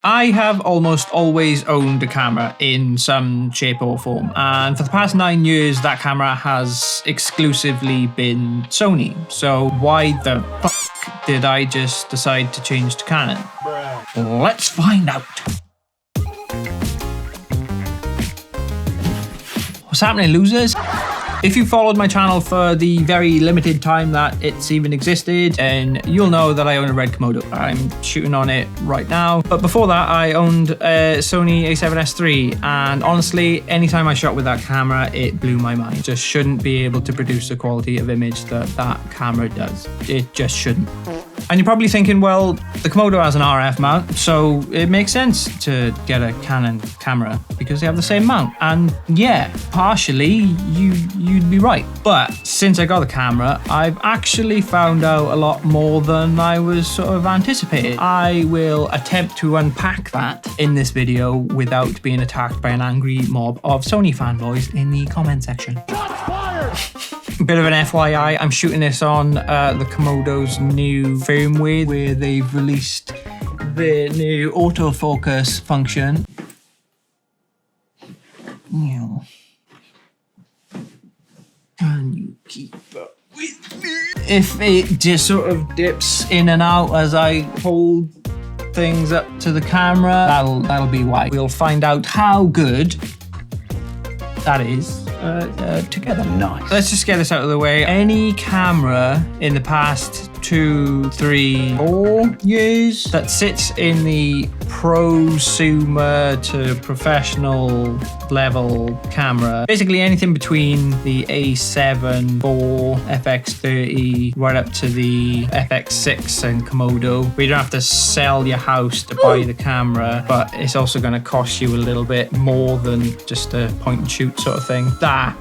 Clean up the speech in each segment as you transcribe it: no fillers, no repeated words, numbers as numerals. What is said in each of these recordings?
I have almost always owned a camera in some shape or form, and for the past 9 years that camera has exclusively been Sony. So why the fuck did I just decide to change to Canon? Let's find out. What's happening, losers? If you followed my channel for the very limited time that it's even existed, then you'll know that I own a red Komodo. I'm shooting on it right now. But before that, I owned a Sony a7S III, and honestly, anytime I shot with that camera, it blew my mind. Just shouldn't be able to produce the quality of image that that camera does. It just shouldn't. And you're probably thinking, well, the Komodo has an RF mount, so it makes sense to get a Canon camera because they have the same mount. And yeah, partially you'd be right. But since I got the camera, I've actually found out a lot more than I was sort of anticipating. I will attempt to unpack that in this video without being attacked by an angry mob of Sony fanboys in the comment section. Shots fired! Bit of an FYI, I'm shooting this on the Komodo's new firmware where they've released their new autofocus function. Can you keep up with me? If it just sort of dips in and out as I hold things up to the camera, that'll be why. We'll find out how good that is together. Nice. Let's just get this out of the way. Any camera in the past 2, 3, 4 years that sits in the prosumer to professional level camera, basically anything between the A7 IV, FX30, right up to the FX6 and Komodo, where you don't have to sell your house to buy the camera, but it's also going to cost you a little bit more than just a point and shoot sort of thing. That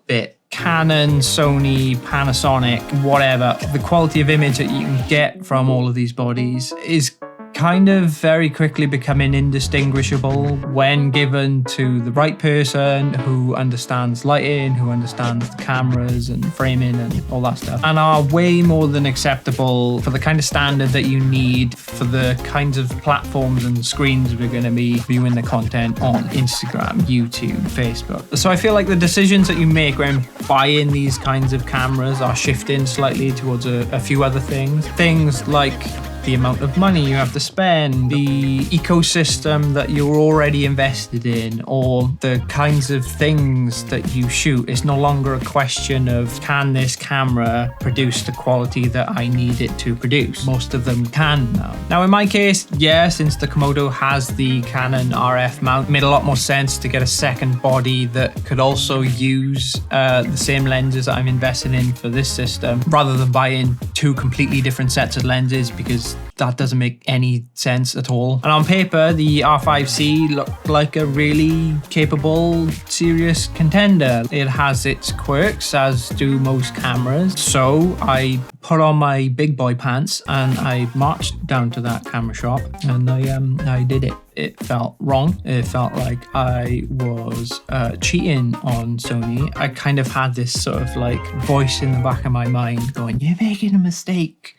bit. Canon, Sony, Panasonic, whatever, the quality of image that you can get from all of these bodies is kind of very quickly becoming indistinguishable when given to the right person who understands lighting, who understands the cameras and framing and all that stuff, and are way more than acceptable for the kind of standard that you need for the kinds of platforms and screens we're going to be viewing the content on: Instagram, YouTube, Facebook. So I feel like the decisions that you make when buying these kinds of cameras are shifting slightly towards a few other things. Things like the amount of money you have to spend, the ecosystem that you're already invested in, or the kinds of things that you shoot. It's no longer a question of, can this camera produce the quality that I need it to produce? Most of them can now. Now in my case, yeah, since the Komodo has the Canon RF mount, it made a lot more sense to get a second body that could also use the same lenses that I'm investing in for this system, rather than buying two completely different sets of lenses, because that doesn't make any sense at all. And on paper, the R5C looked like a really capable, serious contender. It has its quirks, as do most cameras. So I put on my big boy pants and I marched down to that camera shop and I did it. It felt wrong. It felt like I was cheating on Sony. I kind of had this sort of like voice in the back of my mind going, "You're making a mistake."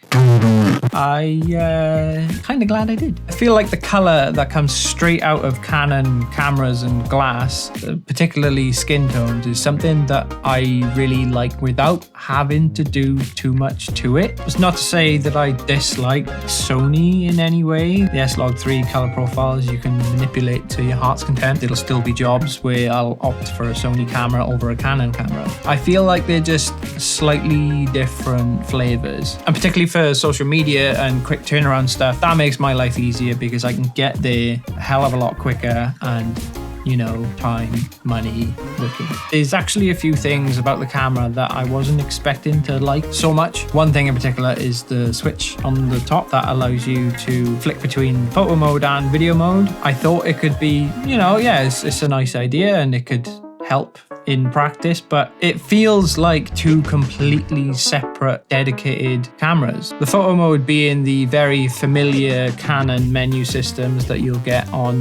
I kind of glad I did. I feel like the color that comes straight out of Canon cameras and glass, particularly skin tones, is something that I really like without having to do too much to it. It's not to say that I dislike Sony in any way. The S-Log3 color profiles you can manipulate to your heart's content. It'll still be jobs where I'll opt for a Sony camera over a Canon camera. I feel like they're just slightly different flavors, and particularly for social media and quick turnaround stuff, that makes my life easier because I can get there a hell of a lot quicker and, you know, time, money, looking. There's actually a few things about the camera that I wasn't expecting to like so much. One thing in particular is the switch on the top that allows you to flick between photo mode and video mode. I thought it could be, you know, yeah, it's a nice idea and it could help in practice, but it feels like two completely separate, dedicated cameras. The photo mode being the very familiar Canon menu systems that you'll get on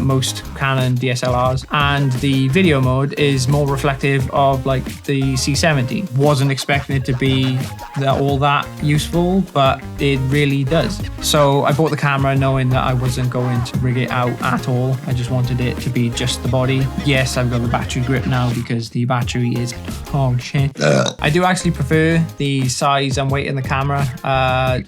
most Canon DSLRs, and the video mode is more reflective of like the C70. Wasn't expecting it to be all that useful, but it really does. So I bought the camera knowing that I wasn't going to rig it out at all. I just wanted it to be just the body. Yes, I've got the battery grip now because the battery is hog shit. I do actually prefer the size and weight in the camera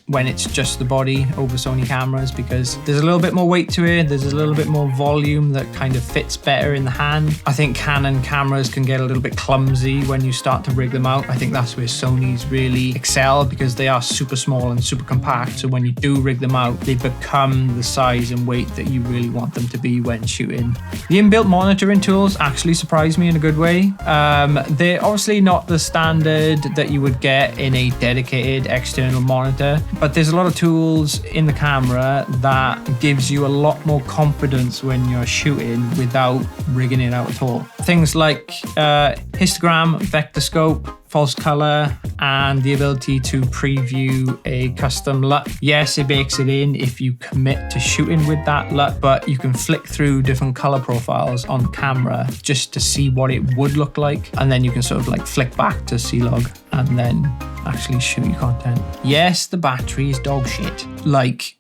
when it's just the body over Sony cameras, because there's a little bit more weight to it. There's a little bit more volume that kind of fits better in the hand. I think Canon cameras can get a little bit clumsy when you start to rig them out. I think that's where Sony's really excel, because they are super small and super compact. So when you do rig them out, they become the size and weight that you really want them to be when shooting. The inbuilt monitoring tools actually surprised me in a good way. They're obviously not the standard that you would get in a dedicated external monitor, but there's a lot of tools in the camera that gives you a lot more confidence when you're shooting without rigging it out at all. Things like histogram, vector scope, false color, and the ability to preview a custom LUT. Yes, it bakes it in if you commit to shooting with that LUT, but you can flick through different color profiles on camera just to see what it would look like, and then you can sort of like flick back to C-Log and then actually shoot your content. Yes, the battery is dog shit. Like,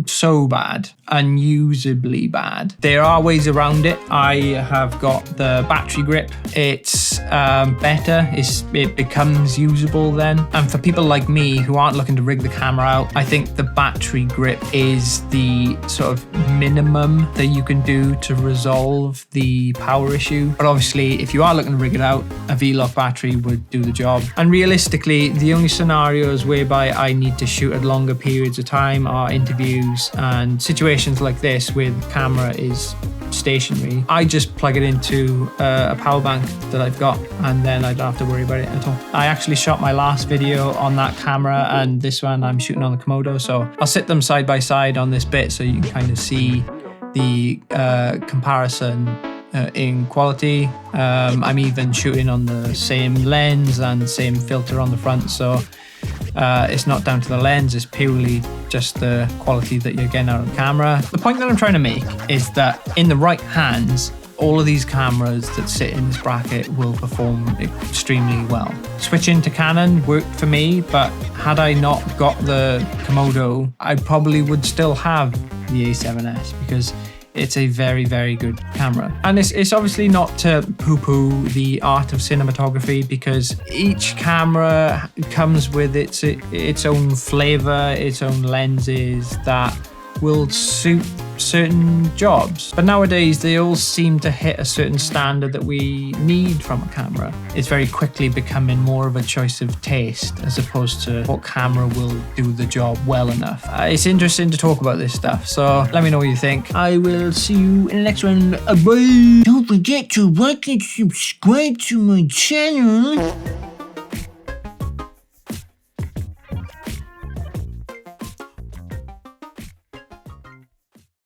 so bad, unusably bad. There are ways around it. I have got the battery grip. It's better. It becomes usable then. And for people like me who aren't looking to rig the camera out, I think the battery grip is the sort of minimum that you can do to resolve the power issue. But obviously, if you are looking to rig it out, a V-Lock battery would do the job. And realistically, the only scenarios whereby I need to shoot at longer periods of time are interviews and situations like this where the camera is stationary. I just plug it into a power bank that I've got, and then I don't have to worry about it at all. I actually shot my last video on that camera, and this one I'm shooting on the Komodo, so I'll sit them side by side on this bit so you can kind of see the comparison in quality. I'm even shooting on the same lens and same filter on the front, so it's not down to the lens, it's purely just the quality that you're getting out of the camera. The point that I'm trying to make is that in the right hands, all of these cameras that sit in this bracket will perform extremely well. Switching to Canon worked for me, but had I not got the Komodo, I probably would still have the A7S, because it's a very, very good camera. And it's obviously not to poo-poo the art of cinematography, because each camera comes with its own flavor, its own lenses that will suit certain jobs. But nowadays, they all seem to hit a certain standard that we need from a camera. It's very quickly becoming more of a choice of taste as opposed to what camera will do the job well enough. It's interesting to talk about this stuff, so let me know what you think. I will see you in the next one. Bye! Don't forget to like and subscribe to my channel.